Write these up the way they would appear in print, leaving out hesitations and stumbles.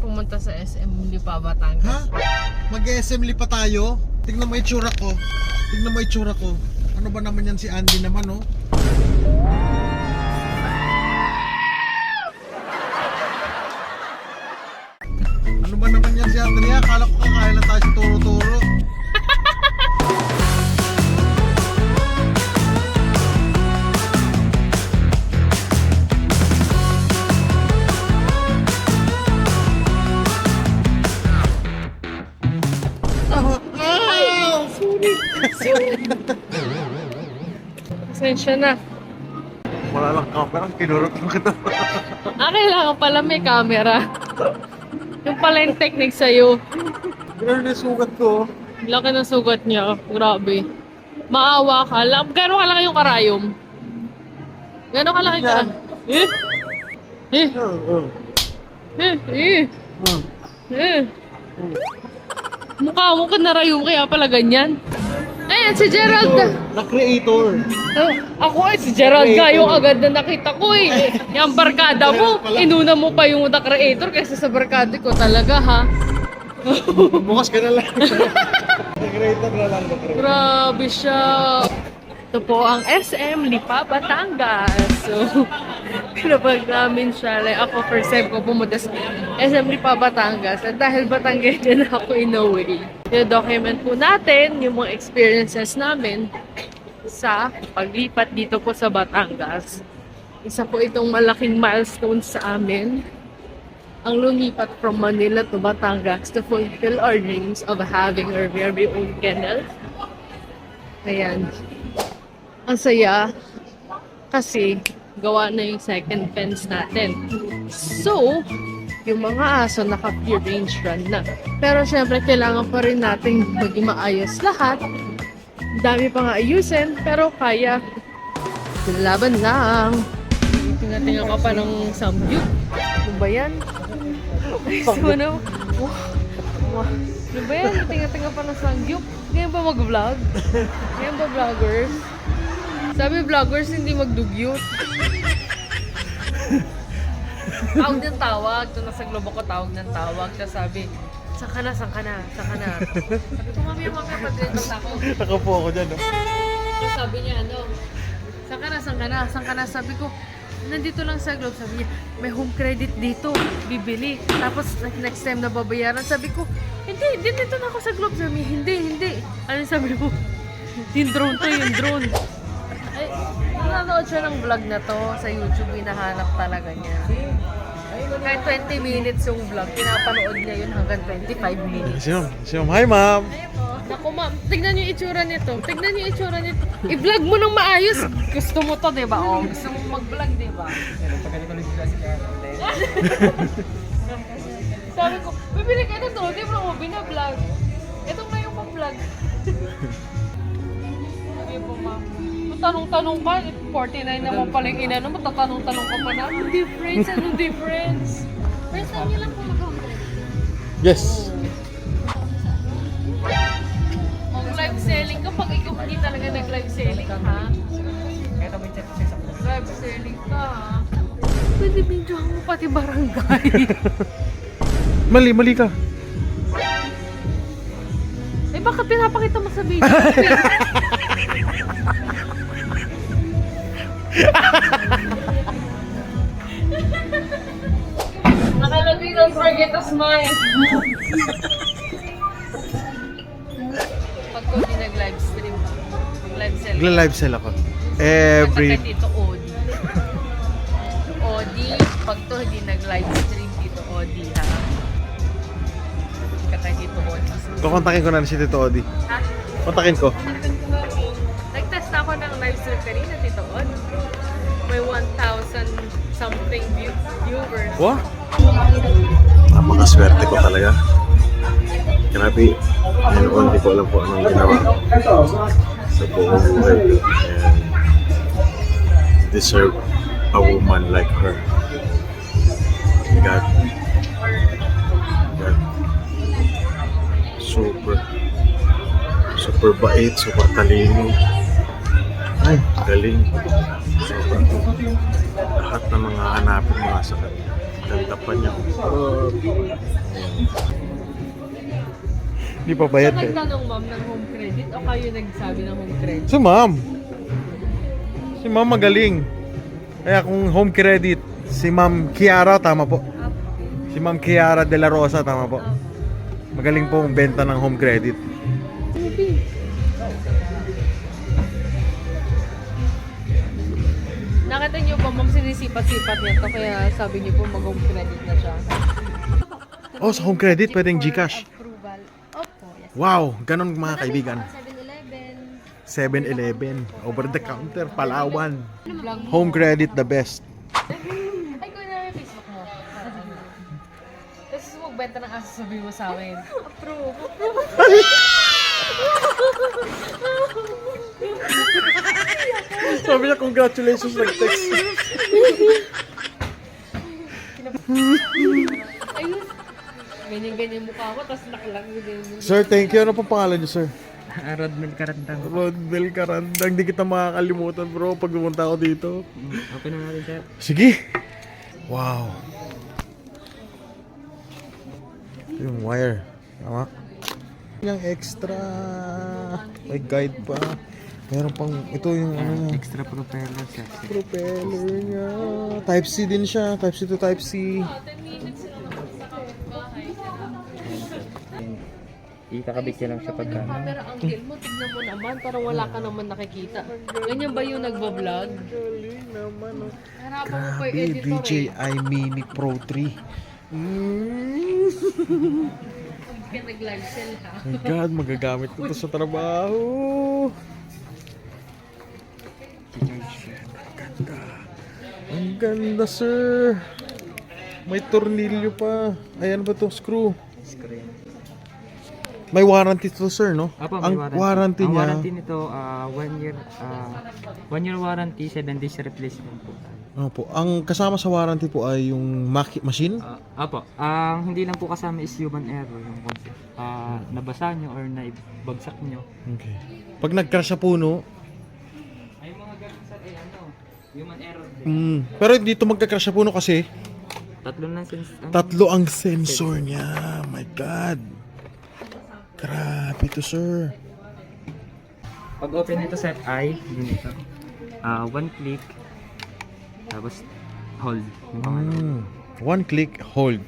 pumunta sa SM Lipa, Batangas. Ha? Mag-SM Lipa tayo? Tignan mo itsura ko. Tignan mo itsura ko. Ano ba naman yan si Andy naman, oh? Ano ba naman yan si Andrea? Akala ko kakain lang tayo sa turo-turo. Pasensya na. Wala lang camera, kinurot mo kita. Kailangan pala may camera. Yung pala yung technique sa'yo. Ganun na sugat ko. Laki ng sugat niya. Grabe. Maawa ka. Gano'n kalaki yung karayom? Gano'n kalaki ka? Yan. Eh? Eh? Oo. Eh? Mukha mo ka narayom kaya pala ganyan. Ayan, si Gerald. Na creator. Ako si Gerald Gayo agad na nakita ko eh. Yung barkada mo, inuna mo pa yung The Creator kaysa sa barkada ko talaga ha. Bukas ka na lang. Na creator na lang. Grabe siya. Ito po ang SM Lipa, Batangas. So, pinapag namin siya. Like, ako first time ko pumunta sa SM Lipa, Batangas. At dahil Batangas din ako in a way. I-document po natin yung mga experiences namin sa paglipat dito po sa Batangas. Isa po itong malaking milestone sa amin. Ang lumipat from Manila to Batangas to fulfill our dreams of having our very own kennel. Ayan. Ang saya kasi gawa na yung second fence natin. So, yung mga aso naka-free range run na. Pero syempre kailangan pa rin natin maging maayos lahat. Dami pa nga ayusin, pero kaya. Laban lang. Tingnan ka pa ng samgyup. Ano ba yan? Ay, ano? Ano ba yan? Tingnan pa ng samgyup. Ngayon ba mag-vlog? Ngayon ba vloggers? Sabi vloggers hindi magdugyot. Tawag ng tawag. Ito nasa globo ko tawag ng tawag. Tapos sabi, saan ka na? Sabi ko, mami, pag-retos ako. Nakapo ako dyan, no? Tapos sabi niya, saan ka na? Sabi ko, nandito lang sa Globe. Sabi niya, may home credit dito, bibili. Tapos next time na babayaran, sabi ko, hindi, dito na ako sa Globe. Sabi niya, hindi. Ano sabi mo? Yung drone. Ay, nanonood siya ng vlog na to sa YouTube, hinahanap talaga niya. Kahit 20 minutes yung vlog, pinapanood niya yun hanggang 25 minutes. Siyom. Hi, ma'am. Naku ma'am, tignan niyo yung itsura nito. I-vlog mo ng maayos. Gusto mo to, di ba? O, gusto mo mag-vlog, di ba? Sabi ko, bibili ka na to, di ba mo bina-vlog? Ito nga yung pang-vlog. Sabi po ma'am, tanong-tanong ka, 49 naman pala yung ina naman, tatanong-tanong ka pa na. Anong difference? First time niyo lang po mag-100. Yes. Live selling ka, pag ikaw hindi talaga nag-live selling ha? Live selling ka ha? Pwede videohan mo pati barangay. Mali ka. Eh bakit pinapakita mo sa video? Nakalagay, don't forget to smile. Pag ko di nag-live stream, live sell. Nagla-live sell ako. Every... Kata dito, Odi. Odi, pag to hindi nag-live stream dito, Odi ha. Kata dito, Odi. Kukontakin ko na si Tito Odi. Ha? Kontakin ko. Nag-test ako ng live stream kanina, Tito Odi. May 1,000 something viewers. Wow! Napakaswerte ko talaga. Grabe. Ngayon, hindi ko alam po anong ginawa sa buong buhay ko. And deserve a woman like her. God. Super bait, super talino. Ay, galing. Super. Lahat ng mga hanapin mga sa kanya. Ganda pa niya. Hindi pa bayad Siya eh. nagtanong ma'am ng home credit o kayo nagsabi ng home credit? Si ma'am. Si ma'am magaling. Kaya kung home credit, si ma'am Kiara, tama po. Si ma'am Kiara De La Rosa, tama po. Magaling po benta ng home credit. Nakita niyo ba ma'am sinisipat-sipat niya to kaya sabi niyo po mag-home credit na siya. Oh, sa home credit, pwedeng GCash. Approval. Opo, yes. Wow, ganun mga kaibigan. 7-Eleven. 7-Eleven, over the counter, Palawan. Vlog mo. Home credit the best. Ay, kung na yung Facebook mo. Tapos magbenta ng aso sabi mo sa amin. Approve. Sabi niya, congratulations, nag-text. Ayun. Ganyan-ganyan mukha ko, tapos nakalang din. Sir, thank you. Ano pong pangalan niyo, sir? Rodmel Karantang. Rodbel Karandang. Hindi kita makakalimutan, bro, pag pumunta ako dito. Open na natin, sir. Sige. Wow. Yung wire. Tama. Yung extra. May guide pa. Meron pang, ito yung ano niya. Extra propeller, sir. Propeller niya. Type C din siya. Type C to Type C. Ikakabit niya lang siya pagka. Camera angle mo, tignan mo naman, parang wala ka naman nakikita. Ganyan ba yung nagbablog? Galing naman, oh. Harapan mo pa yung Grabe, editor DJI Mini Pro 3. Huwag ka nag-live sell ha. My God, magagamit ko to sa trabaho. Ang ganda, sir. May tornilyo pa. Ayan ba to? Screw. Screen. May warranty to, sir, no? Apo, Ang may warranty Ang niya. warranty nito, 1 year, 1 year warranty, 7 days replacement po. Opo. Ang kasama sa warranty po ay yung machine. Apo, ang hindi lang po kasama is human error yung concept. Nabasa nyo or naibagsak nyo. Okay. Pag nag-crash sa puno, Ay mga ganun sir, human error din. pero dito magka-crash sa puno kasi Tatlo lang tatlo ang sensor niya. My God. Grabe to, sir. Pag open nito sir ay ganito. 1 click tapos hold yung pangalan. One click, hold.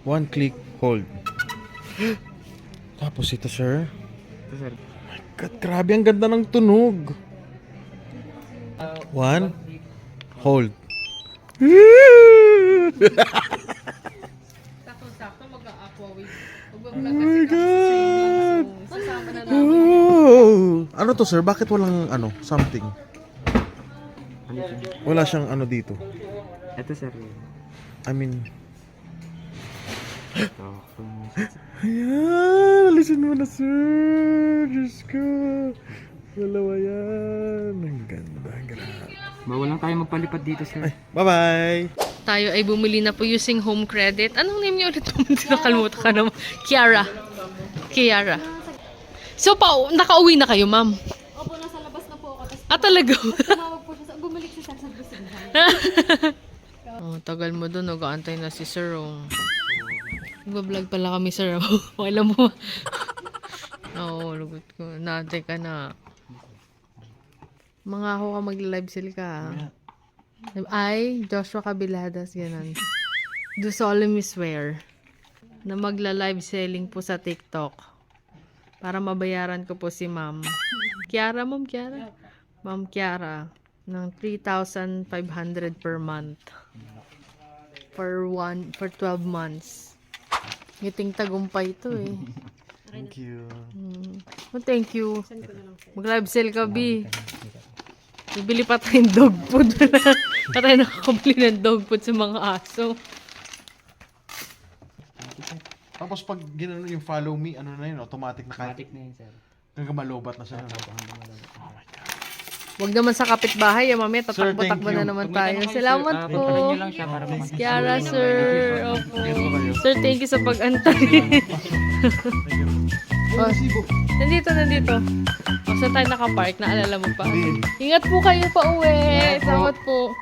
One click, hold. Tapos ito, sir. Ito sir. God, grabe, ang ganda ng tunog. One, click. hold. Sakto-sakto mag-aqua wave. Oh my God! So, sasama na namin. Oh! Ano to, sir? Bakit walang something? Ano sir? Wala siyang dito. Ito sir. I mean, Ito. ayan! Alisin mo na, sir! Diyos ko! Dalawa yan! Ang ganda, grabe. Bawal lang tayo magpalipad dito sir. Ay, bye-bye! Tayo ay bumili na po using home credit. Anong name niyo ulit? Nakalimutan ka naman. Kiara. Kiara. So, nakauwi na kayo, ma'am? Opo, nasa labas na po ako. Tapos Talaga? tumawag po siya sa, bumalik siya sa business. Oh, tagal mo doon. Nag-aantay na si Sir. Oh. Nag-vlog pala kami, Sir. Alam mo. Oo, lugot ko. Naantay ka na. Mga ako ka mag-live sell ka. Ay, Joshua Cabiladas, ganun. Do solemnly swear na magla-live selling po sa TikTok para mabayaran ko po si Ma'am Kiara, Ma'am Kiara? Ma'am Kiara ng 3,500 per month for 12 months. Ngiting tagumpay ito eh. Thank you. Oh, thank you. Mag-live sell ka, B. Bibili pa tayong dog food. Pa tayo nakakabili ng dog food sa mga aso. Tapos pag ginano yung follow me, ano na yun, automatic na kahit Automatic na yun sir. hanggang malobat na siya. Huwag naman sa kapitbahay, mamaya Sir, thank tatakbo-takbo na you. naman Pag may tayo. tanong kayo, Salamat sir, po. puntahan nyo lang siya para Kiara, sir. Opo. Sir, thank you sa pag-antay. Oh, nandito. O, saan tayo nakapark? Naalala mo pa? Ingat po kayo pa uwi. Salamat po.